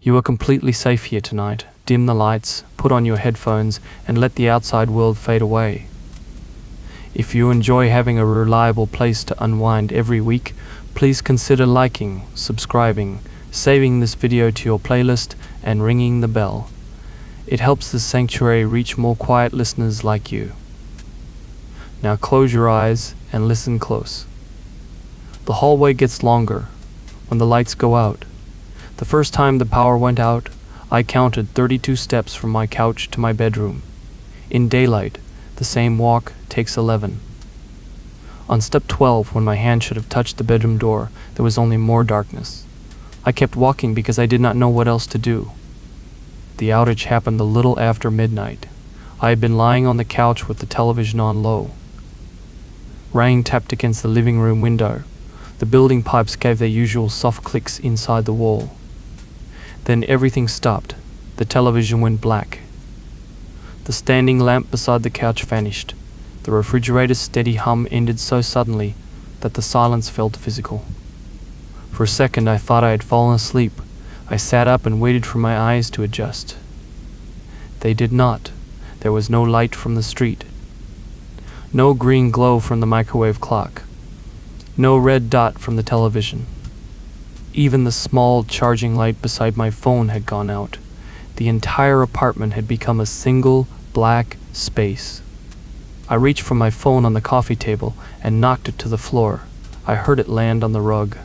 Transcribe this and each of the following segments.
You are completely safe here tonight. Dim the lights, put on your headphones, and let the outside world fade away. If you enjoy having a reliable place to unwind every week, please consider liking, subscribing, saving this video to your playlist, and ringing the bell. It helps this sanctuary reach more quiet listeners like you. Now close your eyes and listen close. The hallway gets longer when the lights go out. The first time the power went out, I counted 32 steps from my couch to my bedroom. In daylight, the same walk takes 11. On step 12, when my hand should have touched the bedroom door, there was only more darkness. I kept walking because I did not know what else to do. The outage happened a little after midnight. I had been lying on the couch with the television on low. Rain tapped against the living room window. The building pipes gave their usual soft clicks inside the wall. Then everything stopped. The television went black. The standing lamp beside the couch vanished. The refrigerator's steady hum ended so suddenly that the silence felt physical. For a second I thought I had fallen asleep. I sat up and waited for my eyes to adjust. They did not. There was no light from the street. No green glow from the microwave clock. No red dot from the television. Even the small charging light beside my phone had gone out. The entire apartment had become a single black space. I reached for my phone on the coffee table and knocked it to the floor. I heard it land on the rug.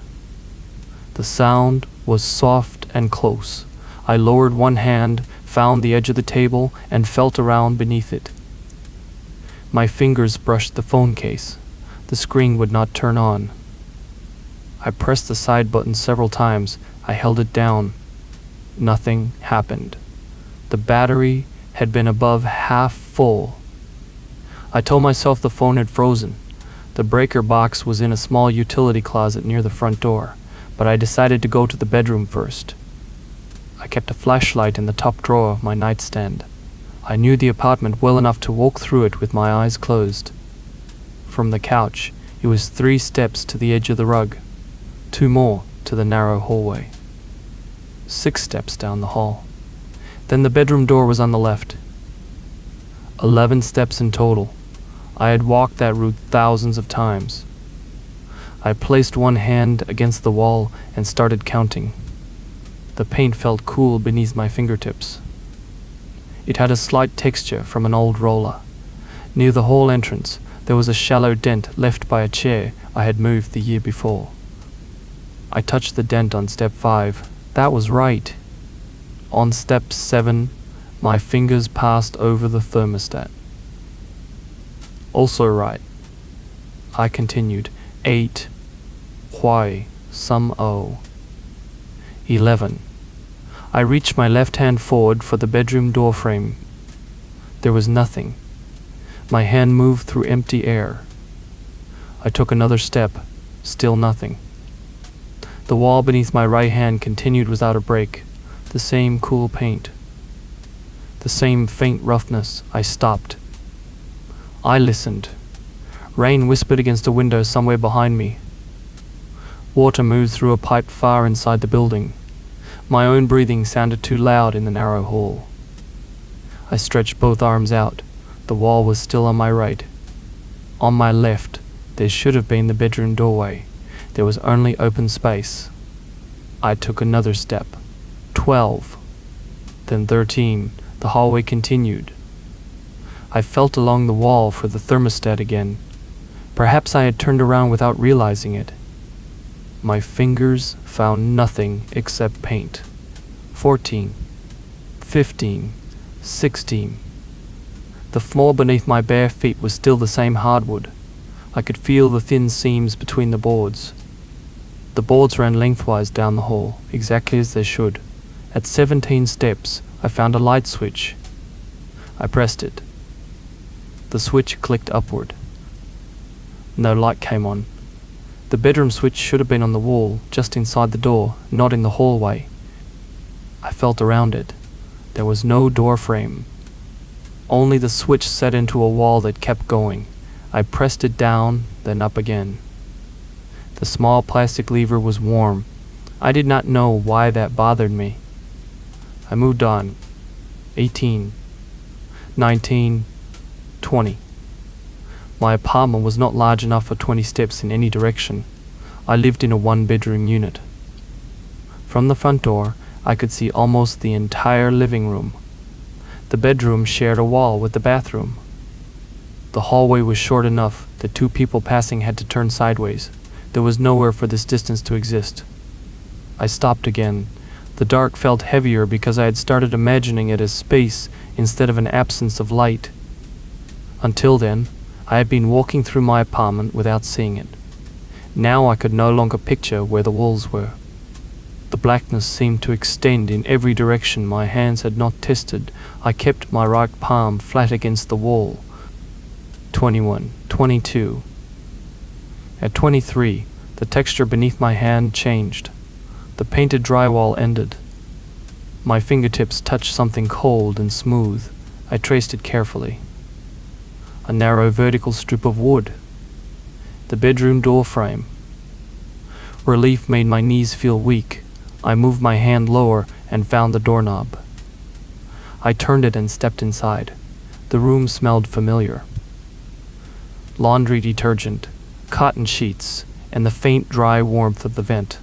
The sound was soft and close. I lowered one hand, found the edge of the table, and felt around beneath it. My fingers brushed the phone case. The screen would not turn on. I pressed the side button several times. I held it down. Nothing happened. The battery had been above half full. I told myself the phone had frozen. The breaker box was in a small utility closet near the front door, but I decided to go to the bedroom first. I kept a flashlight in the top drawer of my nightstand. I knew the apartment well enough to walk through it with my eyes closed. From the couch, it was 3 steps to the edge of the rug, 2 more to the narrow hallway, 6 steps down the hall. Then the bedroom door was on the left. 11 steps in total. I had walked that route thousands of times. I placed one hand against the wall and started counting. The paint felt cool beneath my fingertips. It had a slight texture from an old roller. Near the hall entrance, there was a shallow dent left by a chair I had moved the year before. I touched the dent on step 5. That was right. On step 7, my fingers passed over the thermostat. Also right. I continued. 8. Why? Some O. 11. I reached my left hand forward for the bedroom door frame. There was nothing. My hand moved through empty air. I took another step. Still nothing. The wall beneath my right hand continued without a break. The same cool paint. The same faint roughness. I stopped. I listened. Rain whispered against a window somewhere behind me. Water moved through a pipe far inside the building. My own breathing sounded too loud in the narrow hall. I stretched both arms out. The wall was still on my right. On my left, there should have been the bedroom doorway. There was only open space. I took another step. 12. Then 13. The hallway continued. I felt along the wall for the thermostat again. Perhaps I had turned around without realizing it. My fingers found nothing except paint. 14. 15. 16. The floor beneath my bare feet was still the same hardwood. I could feel the thin seams between the boards. The boards ran lengthwise down the hall, exactly as they should. At 17 steps, I found a light switch. I pressed it. The switch clicked upward. No light came on. The bedroom switch should have been on the wall, just inside the door, not in the hallway. I felt around it. There was no door frame. Only the switch set into a wall that kept going. I pressed it down, then up again. The small plastic lever was warm. I did not know why that bothered me. I moved on. 18, 19, 20. My apartment was not large enough for 20 steps in any direction. I lived in a one-bedroom unit. From the front door, I could see almost the entire living room. The bedroom shared a wall with the bathroom. The hallway was short enough that two people passing had to turn sideways. There was nowhere for this distance to exist. I stopped again. The dark felt heavier because I had started imagining it as space instead of an absence of light. Until then, I had been walking through my apartment without seeing it. Now I could no longer picture where the walls were. The blackness seemed to extend in every direction my hands had not tested. I kept my right palm flat against the wall. 21, 22. At 23, the texture beneath my hand changed. The painted drywall ended. My fingertips touched something cold and smooth. I traced it carefully. A narrow vertical strip of wood. The bedroom door frame. Relief made my knees feel weak. I moved my hand lower and found the doorknob. I turned it and stepped inside. The room smelled familiar. Laundry detergent, cotton sheets, and the faint dry warmth of the vent.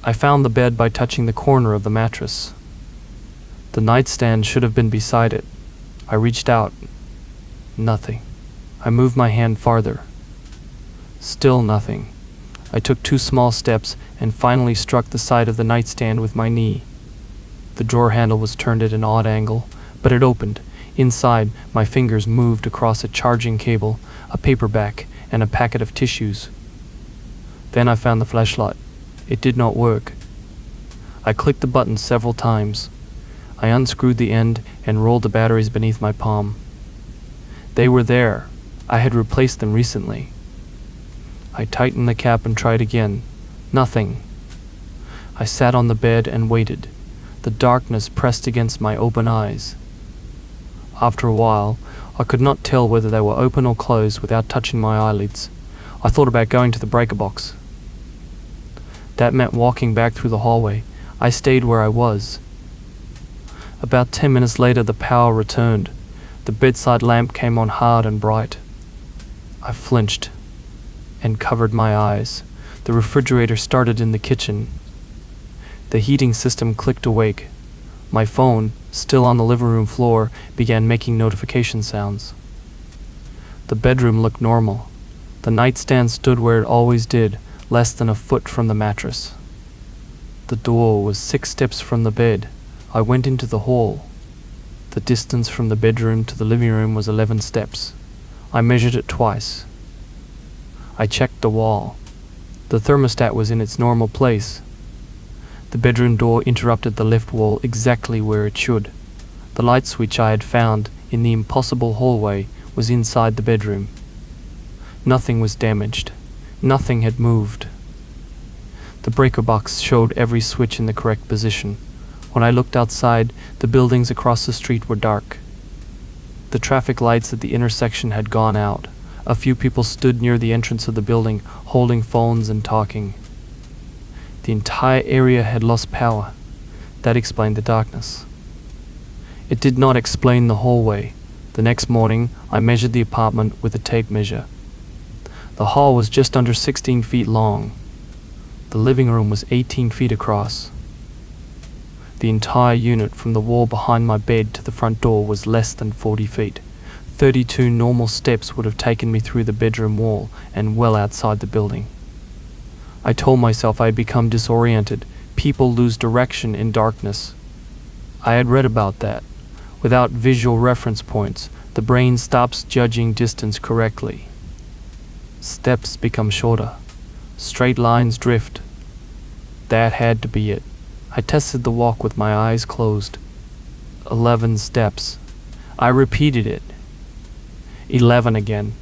I found the bed by touching the corner of the mattress. The nightstand should have been beside it. I reached out. Nothing. I moved my hand farther. Still nothing. I took 2 small steps and finally struck the side of the nightstand with my knee. The drawer handle was turned at an odd angle, but it opened. Inside, my fingers moved across a charging cable, a paperback, and a packet of tissues. Then I found the flashlight. It did not work. I clicked the button several times. I unscrewed the end and rolled the batteries beneath my palm. They were there. I had replaced them recently. I tightened the cap and tried again. Nothing. I sat on the bed and waited. The darkness pressed against my open eyes. After a while, I could not tell whether they were open or closed without touching my eyelids. I thought about going to the breaker box. That meant walking back through the hallway. I stayed where I was. About 10 minutes later, the power returned. The bedside lamp came on hard and bright. I flinched and covered my eyes. The refrigerator started in the kitchen. The heating system clicked awake. My phone, still on the living room floor, began making notification sounds. The bedroom looked normal. The nightstand stood where it always did, less than a foot from the mattress. The door was 6 steps from the bed. I went into the hall. The distance from the bedroom to the living room was 11 steps. I measured it twice. I checked the wall. The thermostat was in its normal place. The bedroom door interrupted the left wall exactly where it should. The light switch I had found in the impossible hallway was inside the bedroom. Nothing was damaged. Nothing had moved. The breaker box showed every switch in the correct position. When I looked outside, the buildings across the street were dark. The traffic lights at the intersection had gone out. A few people stood near the entrance of the building, holding phones and talking. The entire area had lost power. That explained the darkness. It did not explain the hallway. The next morning, I measured the apartment with a tape measure. The hall was just under 16 feet long. The living room was 18 feet across. The entire unit from the wall behind my bed to the front door was less than 40 feet. 32 normal steps would have taken me through the bedroom wall and well outside the building. I told myself I had become disoriented. People lose direction in darkness. I had read about that. Without visual reference points, the brain stops judging distance correctly. Steps become shorter. Straight lines drift. That had to be it. I tested the walk with my eyes closed. 11 steps. I repeated it. 11 again.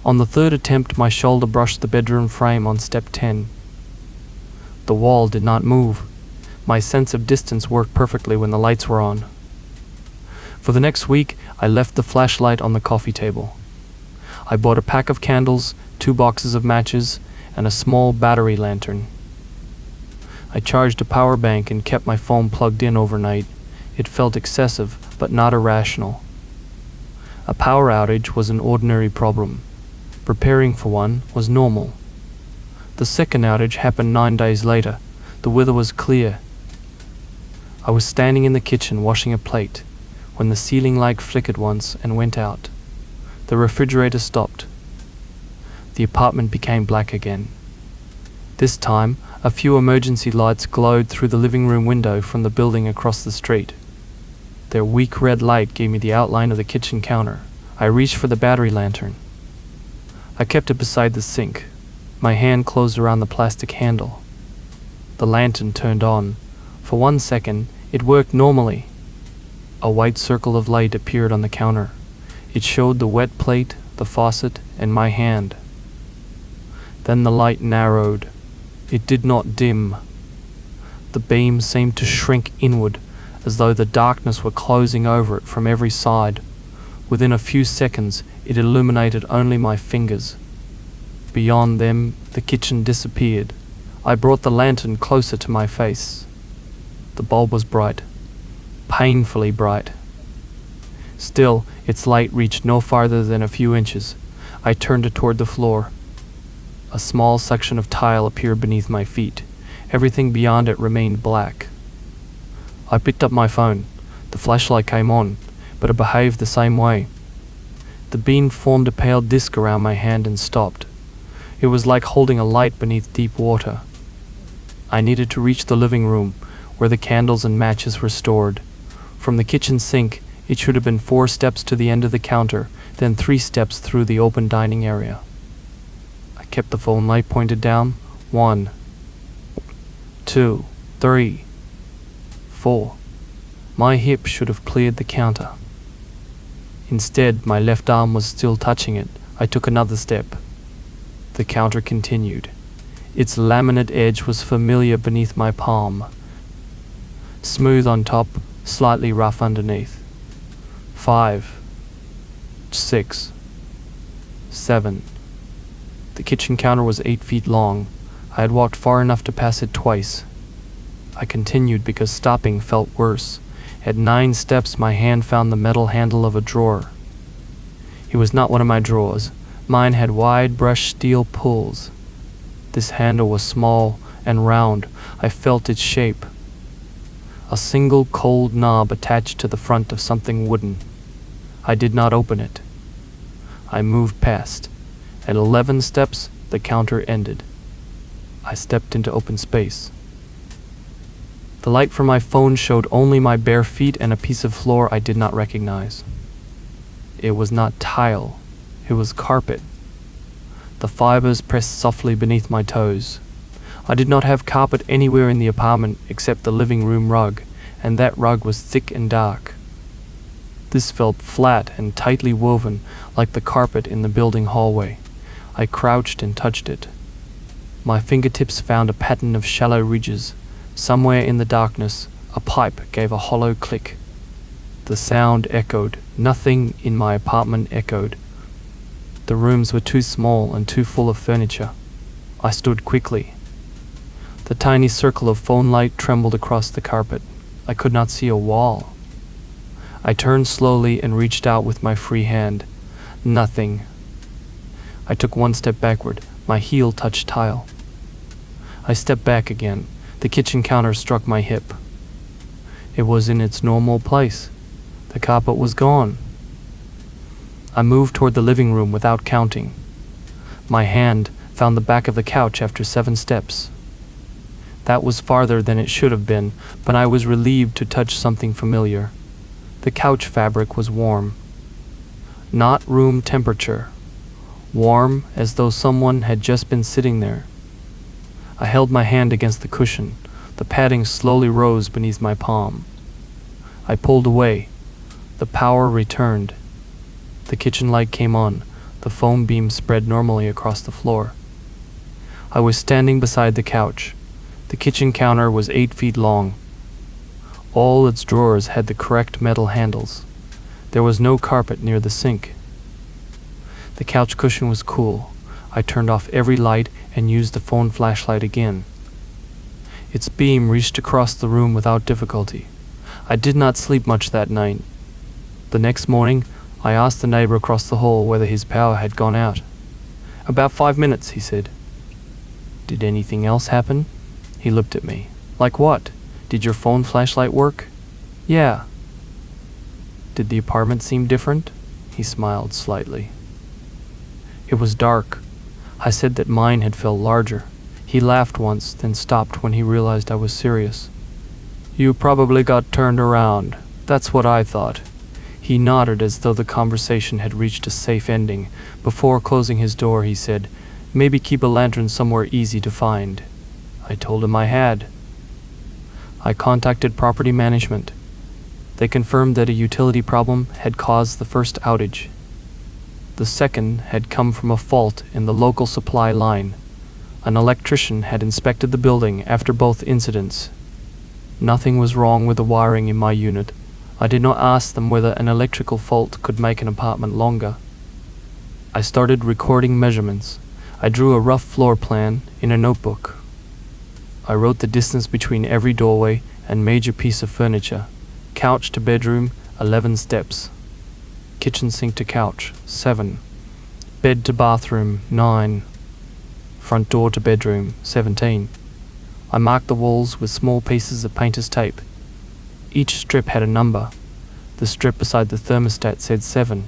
On the third attempt, my shoulder brushed the bedroom frame on step 10. The wall did not move. My sense of distance worked perfectly when the lights were on. For the next week, I left the flashlight on the coffee table. I bought a pack of candles, 2 boxes of matches, and a small battery lantern. I charged a power bank and kept my phone plugged in overnight. It felt excessive, but not irrational. A power outage was an ordinary problem. Preparing for one was normal. The second outage happened 9 days later. The weather was clear. I was standing in the kitchen washing a plate when the ceiling light flickered once and went out. The refrigerator stopped. The apartment became black again. This time, a few emergency lights glowed through the living room window from the building across the street. Their weak red light gave me the outline of the kitchen counter. I reached for the battery lantern. I kept it beside the sink. My hand closed around the plastic handle. The lantern turned on. For 1 second, it worked normally. A white circle of light appeared on the counter. It showed the wet plate, the faucet, and my hand. Then the light narrowed. It did not dim. The beam seemed to shrink inward, as though the darkness were closing over it from every side. Within a few seconds, it illuminated only my fingers. Beyond them, the kitchen disappeared. I brought the lantern closer to my face. The bulb was bright, painfully bright. Still, its light reached no farther than a few inches. I turned it toward the floor. A small section of tile appeared beneath my feet. Everything beyond it remained black. I picked up my phone. The flashlight came on, but it behaved the same way. The beam formed a pale disc around my hand and stopped. It was like holding a light beneath deep water. I needed to reach the living room, where the candles and matches were stored. From the kitchen sink, it should have been 4 steps to the end of the counter, then 3 steps through the open dining area. I kept the phone light pointed down. 1, 2, 3, 4. My hip should have cleared the counter. Instead, my left arm was still touching it. I took another step. The counter continued. Its laminate edge was familiar beneath my palm. Smooth on top, slightly rough underneath. 5, 6, 7. The kitchen counter was 8 feet long. I had walked far enough to pass it twice. I continued because stopping felt worse. At 9 steps, my hand found the metal handle of a drawer. It was not one of my drawers. Mine had wide brushed steel pulls. This handle was small and round. I felt its shape. A single cold knob attached to the front of something wooden. I did not open it. I moved past. At 11 steps, the counter ended. I stepped into open space. The light from my phone showed only my bare feet and a piece of floor I did not recognize. It was not tile. It was carpet. The fibers pressed softly beneath my toes. I did not have carpet anywhere in the apartment except the living room rug, and that rug was thick and dark. This felt flat and tightly woven like the carpet in the building hallway. I crouched and touched it. My fingertips found a pattern of shallow ridges. Somewhere in the darkness, a pipe gave a hollow click. The sound echoed. Nothing in my apartment echoed. The rooms were too small and too full of furniture. I stood quickly. The tiny circle of phone light trembled across the carpet. I could not see a wall. I turned slowly and reached out with my free hand. Nothing. I took 1 step backward. My heel touched tile. I stepped back again. The kitchen counter struck my hip. It was in its normal place. The carpet was gone. I moved toward the living room without counting. My hand found the back of the couch after 7 steps. That was farther than it should have been, but I was relieved to touch something familiar. The couch fabric was warm. Not room temperature. Warm as though someone had just been sitting there. I held my hand against the cushion. The padding slowly rose beneath my palm. I pulled away. The power returned. The kitchen light came on. The foam beam spread normally across the floor. I was standing beside the couch. The kitchen counter was 8 feet long. All its drawers had the correct metal handles. There was no carpet near the sink. The couch cushion was cool. I turned off every light and used the phone flashlight again. Its beam reached across the room without difficulty. I did not sleep much that night. The next morning, I asked the neighbor across the hall whether his power had gone out. "About 5 minutes," he said. "Did anything else happen?" He looked at me. "Like what? Did your phone flashlight work?" "Yeah." "Did the apartment seem different?" He smiled slightly. "It was dark." I said that mine had felt larger. He laughed once, then stopped when he realized I was serious. "You probably got turned around. That's what I thought." He nodded as though the conversation had reached a safe ending. Before closing his door, he said, "Maybe keep a lantern somewhere easy to find." I told him I had. I contacted property management. They confirmed that a utility problem had caused the first outage. The second had come from a fault in the local supply line. An electrician had inspected the building after both incidents. Nothing was wrong with the wiring in my unit. I did not ask them whether an electrical fault could make an apartment longer. I started recording measurements. I drew a rough floor plan in a notebook. I wrote the distance between every doorway and major piece of furniture. Couch to bedroom, 11 steps. Kitchen sink to couch, 7. Bed to bathroom, 9. Front door to bedroom, 17. I marked the walls with small pieces of painter's tape. Each strip had a number. The strip beside the thermostat said 7.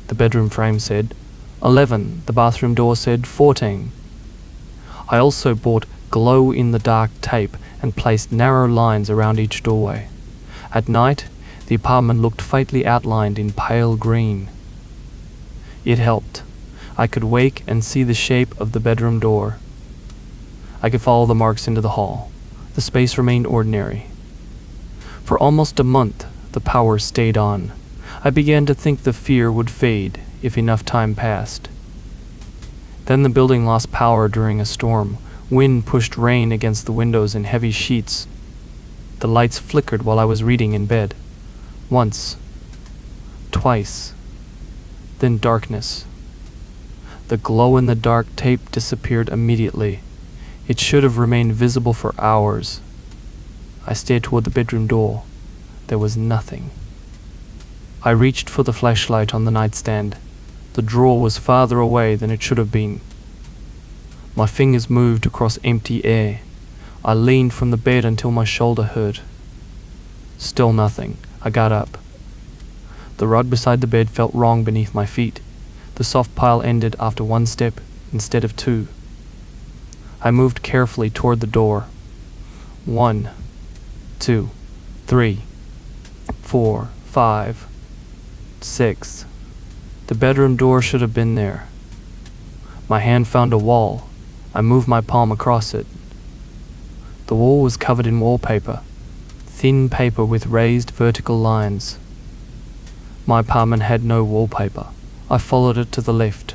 The bedroom frame said 11. The bathroom door said 14. I also bought glow-in-the-dark tape and placed narrow lines around each doorway. At night, the apartment looked faintly outlined in pale green. It helped. I could wake and see the shape of the bedroom door. I could follow the marks into the hall. The space remained ordinary. For almost a month, the power stayed on. I began to think the fear would fade if enough time passed. Then the building lost power during a storm. Wind pushed rain against the windows in heavy sheets. The lights flickered while I was reading in bed. Once. Twice. Then darkness. The glow-in-the-dark tape disappeared immediately. It should have remained visible for hours. I stared toward the bedroom door. There was nothing. I reached for the flashlight on the nightstand. The drawer was farther away than it should have been. My fingers moved across empty air. I leaned from the bed until my shoulder hurt. Still nothing. I got up. The rug beside the bed felt wrong beneath my feet. The soft pile ended after 1 step instead of 2. I moved carefully toward the door. 1, 2, 3, 4, 5, 6. The bedroom door should have been there. My hand found a wall. I moved my palm across it. The wall was covered in wallpaper, thin paper with raised vertical lines. My apartment had no wallpaper. I followed it to the left.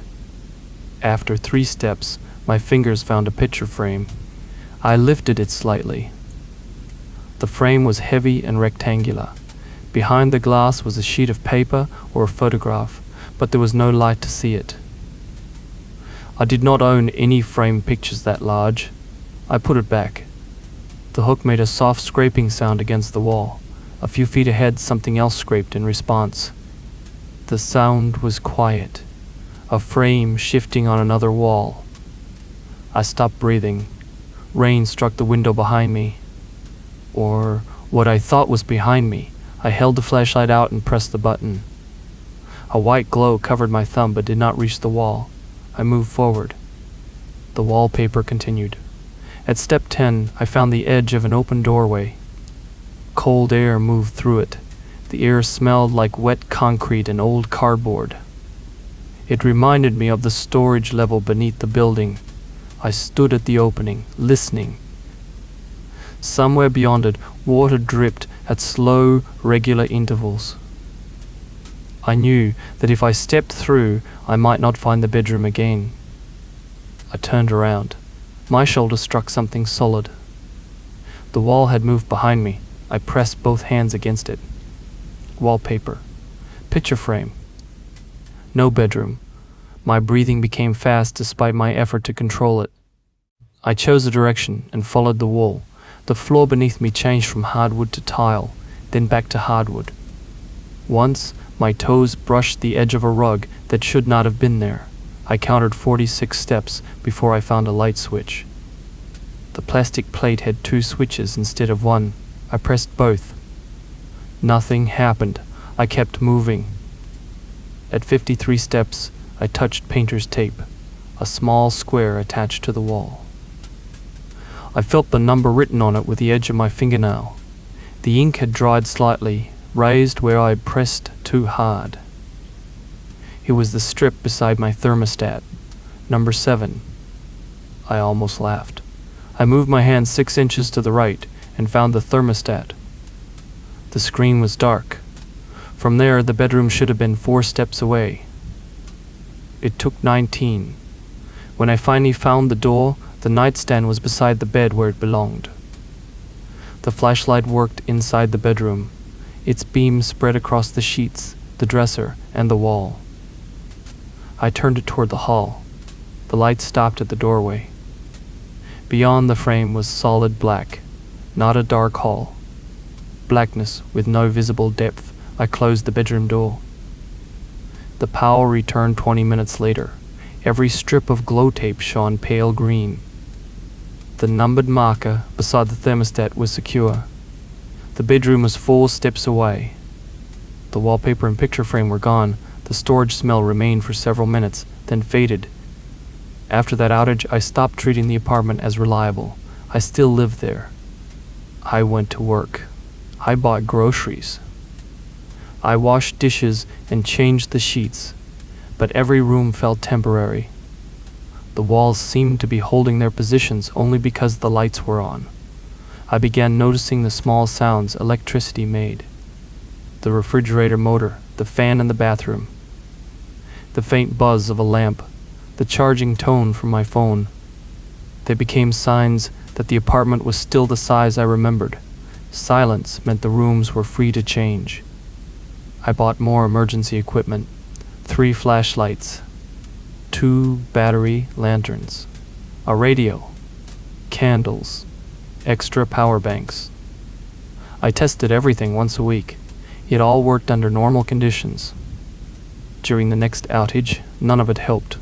After 3 steps, my fingers found a picture frame. I lifted it slightly. The frame was heavy and rectangular. Behind the glass was a sheet of paper or a photograph, but there was no light to see it. I did not own any framed pictures that large. I put it back. The hook made a soft scraping sound against the wall. A few feet ahead, something else scraped in response. The sound was quiet, a frame shifting on another wall. I stopped breathing. Rain struck the window behind me. Or what I thought was behind me. I held the flashlight out and pressed the button. A white glow covered my thumb but did not reach the wall. I moved forward. The wallpaper continued. At step 10, I found the edge of an open doorway. Cold air moved through it. The air smelled like wet concrete and old cardboard. It reminded me of the storage level beneath the building. I stood at the opening, listening. Somewhere beyond it, water dripped at slow, regular intervals. I knew that if I stepped through, I might not find the bedroom again. I turned around. My shoulder struck something solid. The wall had moved behind me. I pressed both hands against it. Wallpaper. Picture frame. No bedroom. My breathing became fast despite my effort to control it. I chose a direction and followed the wall. The floor beneath me changed from hardwood to tile, then back to hardwood. Once, my toes brushed the edge of a rug that should not have been there. I counted 46 steps before I found a light switch. The plastic plate had 2 switches instead of 1. I pressed both. Nothing happened. I kept moving. At 53 steps, I touched painter's tape, a small square attached to the wall. I felt the number written on it with the edge of my fingernail. The ink had dried slightly, raised where I had pressed too hard. It was the strip beside my thermostat, number 7. I almost laughed. I moved my hand 6 inches to the right and found the thermostat. The screen was dark. From there, the bedroom should have been 4 steps away. It took 19. When I finally found the door, the nightstand was beside the bed where it belonged. The flashlight worked inside the bedroom. Its beam spread across the sheets, the dresser, and the wall. I turned it toward the hall. The light stopped at the doorway. Beyond the frame was solid black, not a dark hall. Blackness with no visible depth. I closed the bedroom door. The power returned 20 minutes later. Every strip of glow tape shone pale green. The numbered marker beside the thermostat was secure. The bedroom was 4 steps away. The wallpaper and picture frame were gone. The storage smell remained for several minutes, then faded. After that outage, I stopped treating the apartment as reliable. I still lived there. I went to work. I bought groceries. I washed dishes and changed the sheets, but every room felt temporary. The walls seemed to be holding their positions only because the lights were on. I began noticing the small sounds electricity made. The refrigerator motor, the fan in the bathroom, the faint buzz of a lamp, the charging tone from my phone. They became signs that the apartment was still the size I remembered. Silence meant the rooms were free to change. I bought more emergency equipment, 3 flashlights, 2 battery lanterns, a radio, candles, extra power banks. I tested everything once a week. It all worked under normal conditions. During the next outage, none of it helped.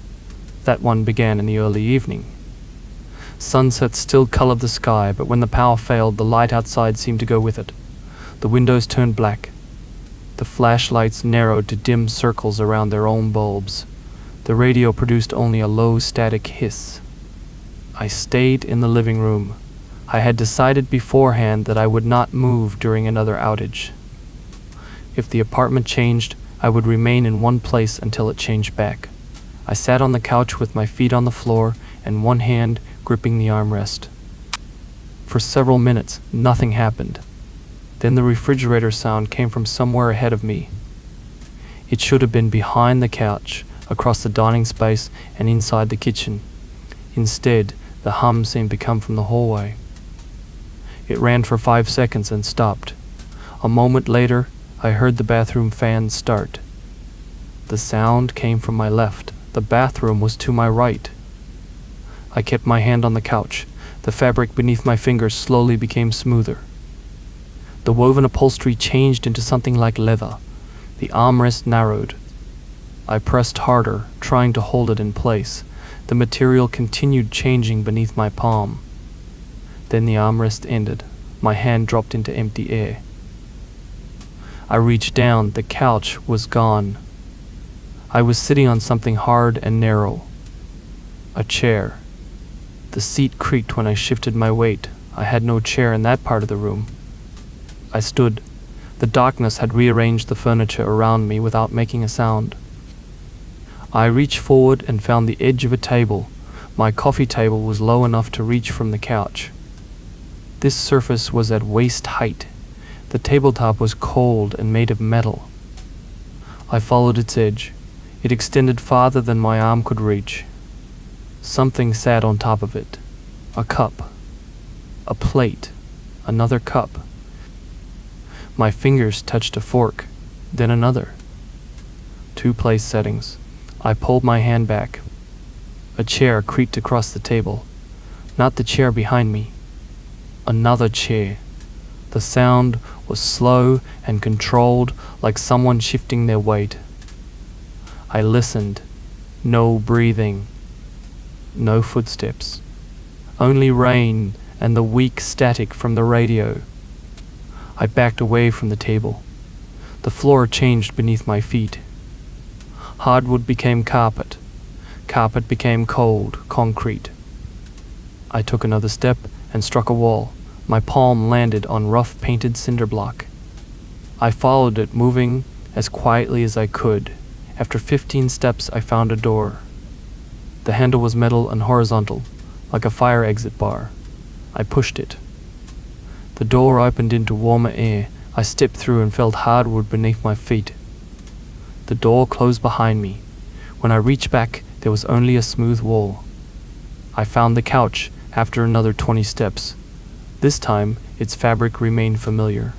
That one began in the early evening. Sunset still colored the sky, but when the power failed, the light outside seemed to go with it. The windows turned black. The flashlights narrowed to dim circles around their own bulbs. The radio produced only a low static hiss. I stayed in the living room. I had decided beforehand that I would not move during another outage. If the apartment changed, I would remain in one place until it changed back. I sat on the couch with my feet on the floor and one hand gripping the armrest. For several minutes, nothing happened. Then the refrigerator sound came from somewhere ahead of me. It should have been behind the couch, across the dining space, and inside the kitchen. Instead, the hum seemed to come from the hallway. It ran for 5 seconds and stopped. A moment later, I heard the bathroom fan start. The sound came from my left. The bathroom was to my right. I kept my hand on the couch. The fabric beneath my fingers slowly became smoother. The woven upholstery changed into something like leather. The armrest narrowed. I pressed harder, trying to hold it in place. The material continued changing beneath my palm. Then the armrest ended. My hand dropped into empty air. I reached down. The couch was gone. I was sitting on something hard and narrow. A chair. The seat creaked when I shifted my weight. I had no chair in that part of the room. I stood. The darkness had rearranged the furniture around me without making a sound. I reached forward and found the edge of a table. My coffee table was low enough to reach from the couch. This surface was at waist height. The tabletop was cold and made of metal. I followed its edge. It extended farther than my arm could reach. Something sat on top of it. A cup. A plate. Another cup. My fingers touched a fork, then another. 2 place settings. I pulled my hand back. A chair creaked across the table. not the chair behind me. Another chair. The sound was slow and controlled, like someone shifting their weight. I listened. No breathing. No footsteps. Only rain and the weak static from the radio. I backed away from the table. The floor changed beneath my feet. Hardwood became carpet. Carpet became cold concrete. I took another step and struck a wall. My palm landed on rough painted cinder block. I followed it, moving as quietly as I could. After 15 steps, I found a door. The handle was metal and horizontal, like a fire exit bar. I pushed it. The door opened into warmer air. I stepped through and felt hardwood beneath my feet. The door closed behind me. When I reached back, there was only a smooth wall. I found the couch after another 20 steps. This time, its fabric remained familiar.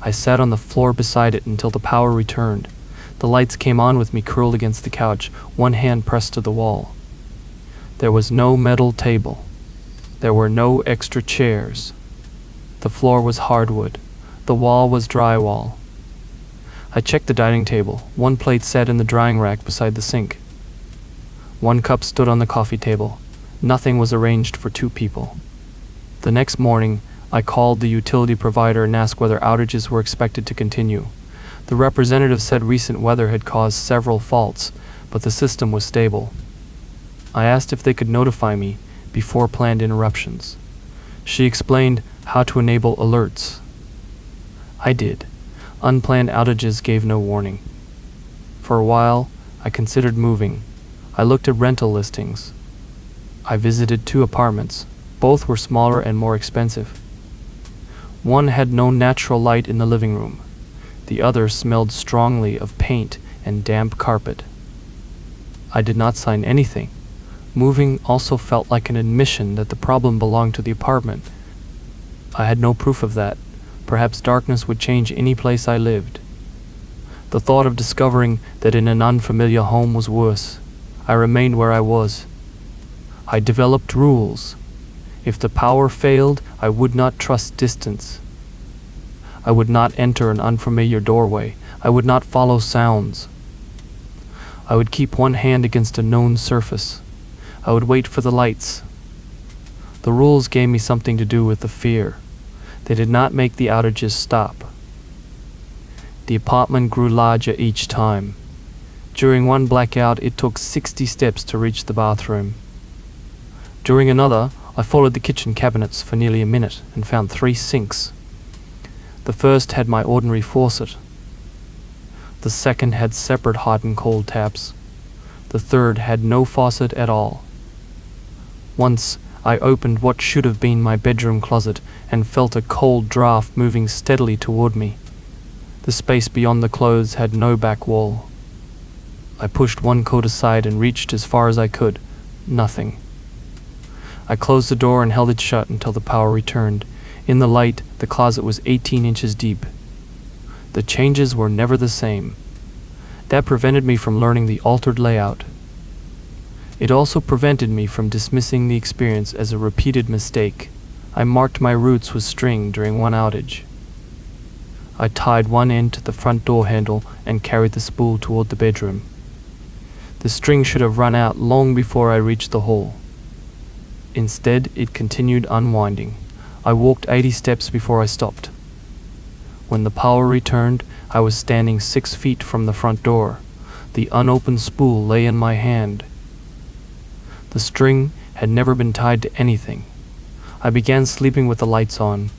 I sat on the floor beside it until the power returned. The lights came on with me curled against the couch, one hand pressed to the wall. There was no metal table. There were no extra chairs. The floor was hardwood. The wall was drywall. I checked the dining table. One plate sat in the drying rack beside the sink. One cup stood on the coffee table. Nothing was arranged for two people. The next morning, I called the utility provider and asked whether outages were expected to continue. The representative said recent weather had caused several faults, but the system was stable. I asked if they could notify me before planned interruptions. She explained how to enable alerts. I did. Unplanned outages gave no warning. For a while, I considered moving. I looked at rental listings. I visited 2 apartments. Both were smaller and more expensive. One had no natural light in the living room. The other smelled strongly of paint and damp carpet. I did not sign anything. Moving also felt like an admission that the problem belonged to the apartment. I had no proof of that. Perhaps darkness would change any place I lived. The thought of discovering that in an unfamiliar home was worse. I remained where I was. I developed rules. If the power failed, I would not trust distance. I would not enter an unfamiliar doorway. I would not follow sounds. I would keep one hand against a known surface. I would wait for the lights. The rules gave me something to do with the fear. They did not make the outages stop. The apartment grew larger each time. During one blackout, it took 60 steps to reach the bathroom. During another, I followed the kitchen cabinets for nearly a minute and found 3 sinks. The first had my ordinary faucet. The second had separate hot and cold taps. The third had no faucet at all. Once, I opened what should have been my bedroom closet and felt a cold draft moving steadily toward me. The space beyond the clothes had no back wall. I pushed one coat aside and reached as far as I could. Nothing. I closed the door and held it shut until the power returned. In the light, the closet was 18 inches deep. The changes were never the same. That prevented me from learning the altered layout. It also prevented me from dismissing the experience as a repeated mistake. I marked my routes with string during one outage. I tied one end to the front door handle and carried the spool toward the bedroom. The string should have run out long before I reached the hall. Instead, it continued unwinding. I walked 80 steps before I stopped. When the power returned, I was standing 6 feet from the front door. The unopened spool lay in my hand. The string had never been tied to anything. I began sleeping with the lights on.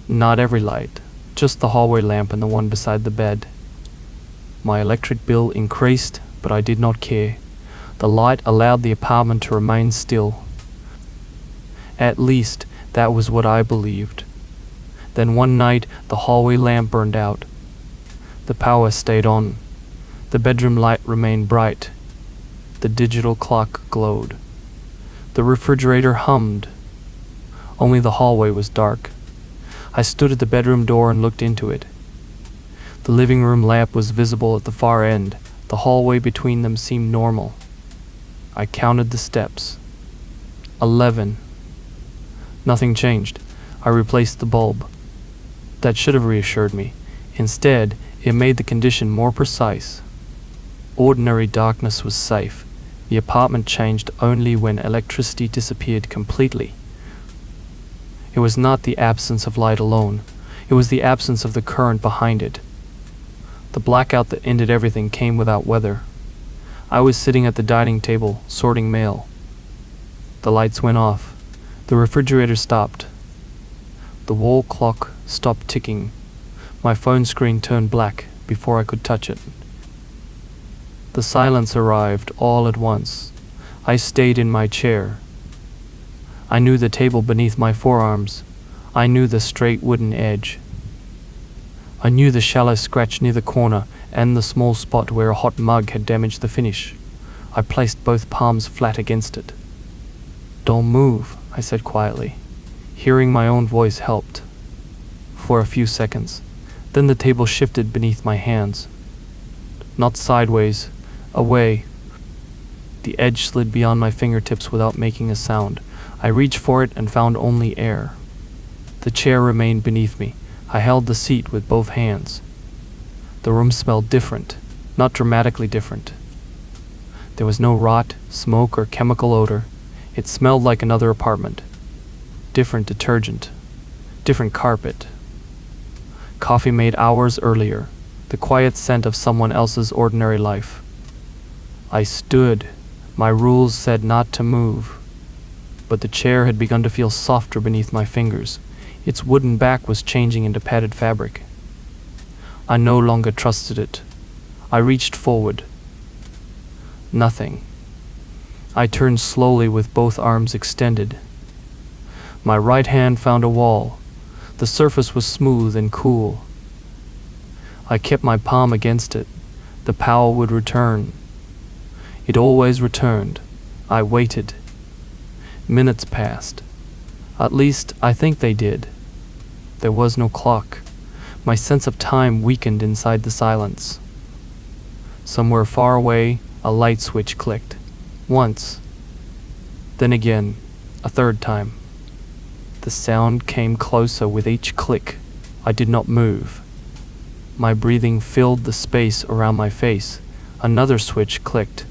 Not every light, just the hallway lamp and the one beside the bed. My electric bill increased, but I did not care. The light allowed the apartment to remain still. At least, that was what I believed. Then one night, the hallway lamp burned out. The power stayed on. The bedroom light remained bright. The digital clock glowed. The refrigerator hummed. Only the hallway was dark. I stood at the bedroom door and looked into it. The living room lamp was visible at the far end. The hallway between them seemed normal. I counted the steps. 11. Nothing changed. I replaced the bulb. That should have reassured me. Instead, it made the condition more precise. Ordinary darkness was safe. The apartment changed only when electricity disappeared completely. It was not the absence of light alone. It was the absence of the current behind it. The blackout that ended everything came without weather. I was sitting at the dining table, sorting mail. The lights went off. The refrigerator stopped. The wall clock stopped ticking. My phone screen turned black before I could touch it. The silence arrived all at once. I stayed in my chair. I knew the table beneath my forearms. I knew the straight wooden edge. I knew the shallow scratch near the corner and the small spot where a hot mug had damaged the finish. I placed both palms flat against it. "Don't move," I said quietly. Hearing my own voice helped. For a few seconds. Then the table shifted beneath my hands. Not sideways, away. The edge slid beyond my fingertips without making a sound. I reached for it and found only air. The chair remained beneath me. I held the seat with both hands. The room smelled different, not dramatically different. There was no rot, smoke, or chemical odor. It smelled like another apartment. Different detergent. Different carpet. Coffee made hours earlier. The quiet scent of someone else's ordinary life. I stood. My rules said not to move. But the chair had begun to feel softer beneath my fingers. Its wooden back was changing into padded fabric. I no longer trusted it. I reached forward. Nothing. I turned slowly with both arms extended. My right hand found a wall. The surface was smooth and cool. I kept my palm against it. The power would return. It always returned. I waited. Minutes passed. At least, I think they did. There was no clock. My sense of time weakened inside the silence. Somewhere far away, a light switch clicked. Once. Then again, a third time. The sound came closer with each click. I did not move. My breathing filled the space around my face. Another switch clicked.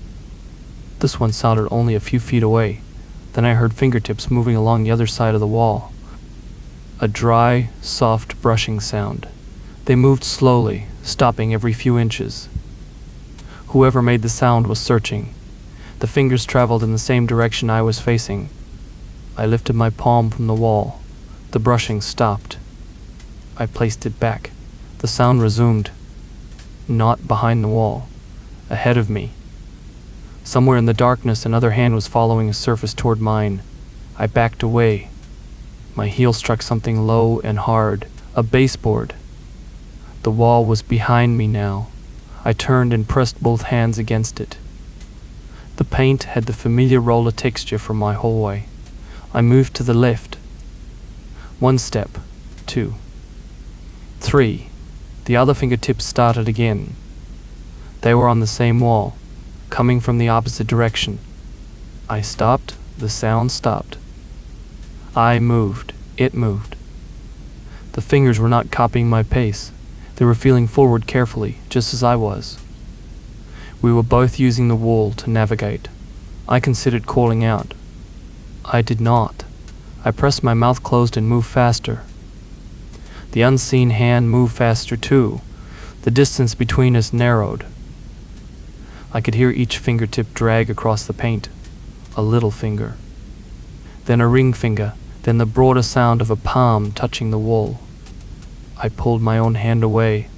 This one sounded only a few feet away. Then I heard fingertips moving along the other side of the wall. A dry, soft brushing sound. They moved slowly, stopping every few inches. Whoever made the sound was searching. The fingers traveled in the same direction I was facing. I lifted my palm from the wall. The brushing stopped. I placed it back. The sound resumed. Not behind the wall. Ahead of me. Somewhere in the darkness, another hand was following a surface toward mine. I backed away. My heel struck something low and hard, a baseboard. The wall was behind me now. I turned and pressed both hands against it. The paint had the familiar roller texture from my hallway. I moved to the left. 1 step, 2, 3. The other fingertips started again. They were on the same wall, coming from the opposite direction. I stopped, the sound stopped. I moved, it moved. The fingers were not copying my pace. They were feeling forward carefully, just as I was. We were both using the wall to navigate. I considered calling out. I did not. I pressed my mouth closed and moved faster. The unseen hand moved faster too. The distance between us narrowed. I could hear each fingertip drag across the paint. A little finger. Then a ring finger. Then the broader sound of a palm touching the wall. I pulled my own hand away.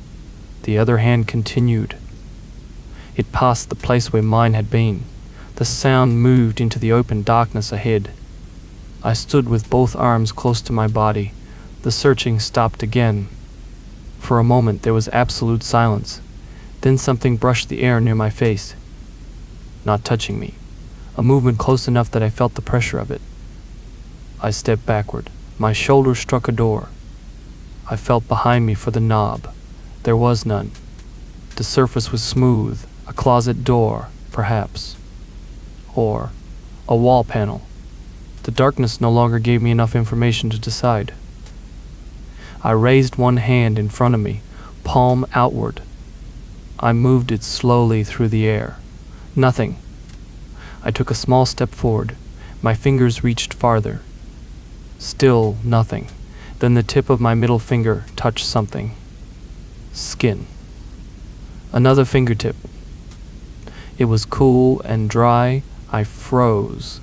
The other hand continued. It passed the place where mine had been. The sound moved into the open darkness ahead. I stood with both arms close to my body. The searching stopped again. For a moment there was absolute silence. Then something brushed the air near my face. Not touching me. A movement close enough that I felt the pressure of it. I stepped backward. My shoulder struck a door. I felt behind me for the knob. There was none. The surface was smooth. A closet door, perhaps. Or a wall panel. The darkness no longer gave me enough information to decide. I raised one hand in front of me, palm outward. I moved it slowly through the air. Nothing. I took a small step forward. My fingers reached farther. Still nothing. Then the tip of my middle finger touched something. Skin. Another fingertip. It was cool and dry. I froze.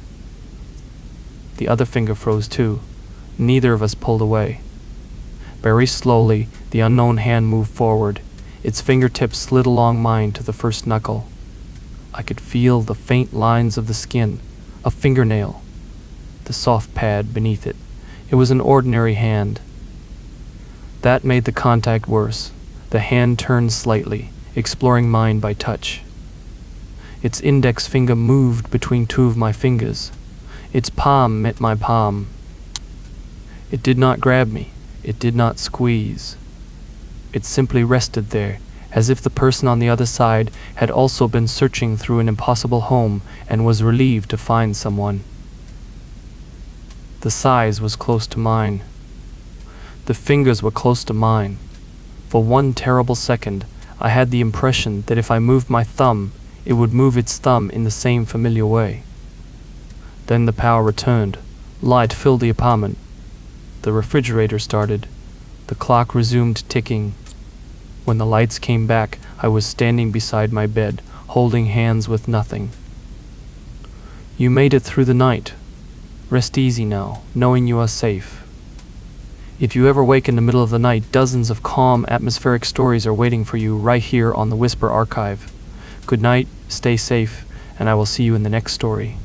The other finger froze too. Neither of us pulled away. Very slowly, the unknown hand moved forward. Its fingertips slid along mine to the first knuckle. I could feel the faint lines of the skin, a fingernail, the soft pad beneath it. It was an ordinary hand. That made the contact worse. The hand turned slightly, exploring mine by touch. Its index finger moved between two of my fingers. Its palm met my palm. It did not grab me. It did not squeeze. It simply rested there, as if the person on the other side had also been searching through an impossible home and was relieved to find someone. The size was close to mine. The fingers were close to mine. For one terrible second, I had the impression that if I moved my thumb, it would move its thumb in the same familiar way. Then the power returned. Light filled the apartment. The refrigerator started. The clock resumed ticking. When the lights came back, I was standing beside my bed, holding hands with nothing. You made it through the night. Rest easy now, knowing you are safe. If you ever wake in the middle of the night, dozens of calm, atmospheric stories are waiting for you right here on the Whisper Archive. Good night, stay safe, and I will see you in the next story.